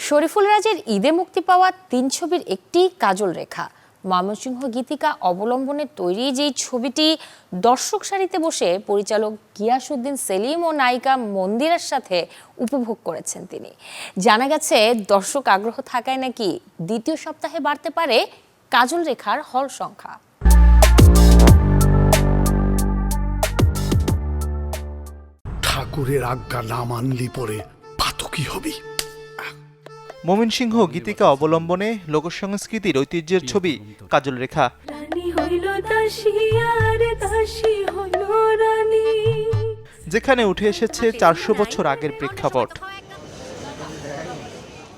শরীফুল রাজের ঈদে মুক্তি পাওয়া ৩ ছবির একটি কাজল রেখা। ময়মনসিংহ গীতিকা অবলম্বনে তৈরি যেই ছবিটি দর্শক সারিতে বসে পরিচালক গিয়াসউদ্দিন সেলিম ও নায়িকা মন্দিরার সাথে উপভোগ করেছেন তিনি। জানা গেছে দর্শক আগ্রহ থাকায় নাকি দ্বিতীয় সপ্তাহে বাড়তে পারে কাজল রেখার হল সংখ্যা। ঠাকুরের আজ্ঞা না মানলি পরে পাতকি হবি। ময়মনসিংহ গীতিকা অবলম্বনে লোকসংস্কৃতির ঐতিহ্যের ছবি কাজল রেখা। যেখানে উঠে এসেছে ৪০০ বছর আগের প্রেক্ষাপট।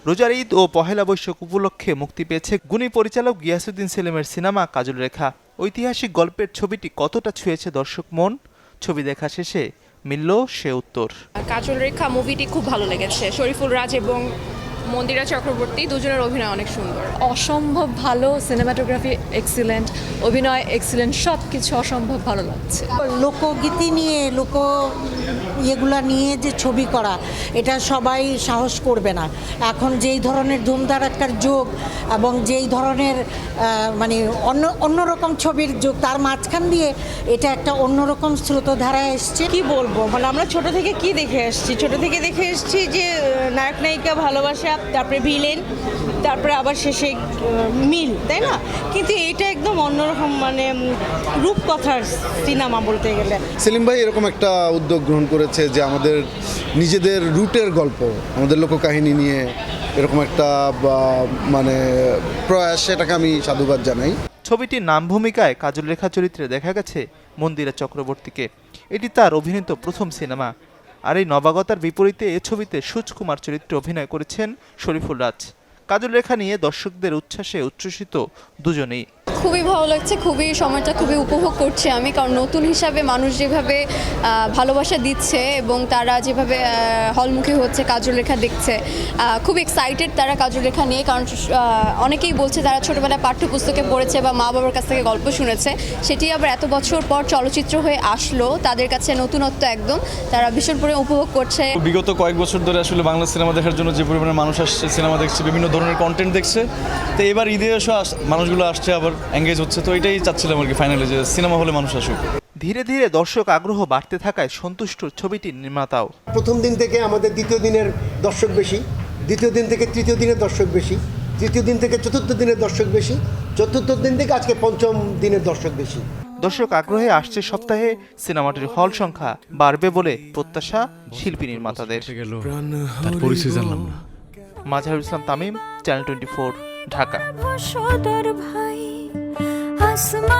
রোজার ঈদ ও পহেলা বৈশাখ উপলক্ষে মুক্তি পেয়েছে গুণী পরিচালক গিয়াসউদ্দিন সেলিমের সিনেমা কাজল রেখা। ঐতিহাসিক গল্পের ছবিটি কতটা ছুঁয়েছে দর্শক মন, ছবি দেখা শেষে মিলল সে উত্তর। কাজল রেখা মুভিটি খুব ভালো লেগেছে। শরীফুল রাজ এবং মন্দিরা চক্রবর্তী দুজনের অভিনয় অনেক সুন্দর, অসম্ভব ভালো, সিনেমাটোগ্রাফি এক্সিলেন্ট, অভিনয় এক্সিলেন্ট, সব কিছু অসম্ভব ভালো লাগছে। লোকগীতি নিয়ে এগুলা নিয়ে যে ছবি করা, এটা সবাই সাহস করবে না। এখন যেই ধরনের ধুমধারাক্কার যুগ এবং যেই ধরনের মানে অন্যরকম ছবির যুগ, তার মাঝখান দিয়ে এটা একটা অন্যরকম স্রোতধারায় এসছে। কি বলবো, মানে আমরা ছোট থেকে কি দেখে এসেছি, যে নায়ক নায়িকা ভালোবাসা, তারপরে ভিলেন, তারপরে আবার শেষে মিল, তাই না? কিন্তু এটা একদম অন্যরকম, মানে রূপকথার সিনেমা বলতে গেলে। সেলিম ভাই এরকম একটা উদ্যোগ গ্রহণ করেছে যে আমাদের নিজেদের রুটের গল্প, আমাদের লোককাহিনী নিয়ে এরকম একটা মানে প্রয়াস, সেটাকে আমি সাধুবাদ জানাই। ছবিটির নাম ভূমিকায় কাজল রেখা চরিত্রে দেখা গেছে মন্দিরা চক্রবর্তীকে। এটি তার অভিনীত প্রথম সিনেমা। আর এই নবাগতার বিপরীতে এ ছবিতে সুজকুমার চরিত্রে অভিনয় করেছেন শরীফুল রাজ। কাজল রেখা নিয়ে দর্শকদের উচ্ছ্বাসে উচ্ছ্বসিত দুজনেই। খুবই ভালো লাগছে, সময়টা খুবই উপভোগ করছি আমি, কারণ নতুন হিসাবে মানুষ যেভাবে ভালোবাসা দিচ্ছে এবং তারা যেভাবে হলমুখী হচ্ছে কাজল রেখা দেখছে, খুব এক্সাইটেড তারা কাজল রেখা নিয়ে। কারণ অনেকেই বলছে তারা ছোটবেলায় পাঠ্যপুস্তকে পড়েছে বা মা বাবার কাছ থেকে গল্প শুনেছে, সেটি আবার এত বছর পর চলচ্চিত্র হয়ে আসলো, তাদের কাছে নতুনত্ব একদম, তারা ভীষণ পরিমাণে উপভোগ করছে। বিগত কয়েক বছর ধরে আসলে বাংলা সিনেমা দেখার জন্য যে পরিমাণে মানুষ আসছে, সিনেমা দেখছে, বিভিন্ন ধরনের কন্টেন্ট দেখছে, তো এবার ঈদে এসে মানুষগুলো আসছে, আবার এঙ্গেজ হচ্ছে। তো এটাই চাচ্ছিলাম আর কি ফাইনালি, যে সিনেমা হলে মানুষ আসুক। ধীরে ধীরে দর্শক আগ্রহ বাড়তে থাকায় সন্তুষ্ট ছবিটির নির্মাতাও। প্রথম দিন থেকে আমাদের দ্বিতীয় দিনের দর্শক বেশি, দ্বিতীয় দিন থেকে তৃতীয় দিনের দর্শক বেশি, তৃতীয় দিন থেকে চতুর্থ দিনের দর্শক বেশি, চতুর্থ দিন থেকে আজকে পঞ্চম দিনের দর্শক বেশি। দর্শক আগ্রহে আসছে সপ্তাহে সিনেমাটির হল সংখ্যা বাড়বে বলে প্রত্যাশা শিল্পী নির্মাতাদের। মাঝহারুল ইসলাম তামিম, চ্যানেল 24, ঢাকা।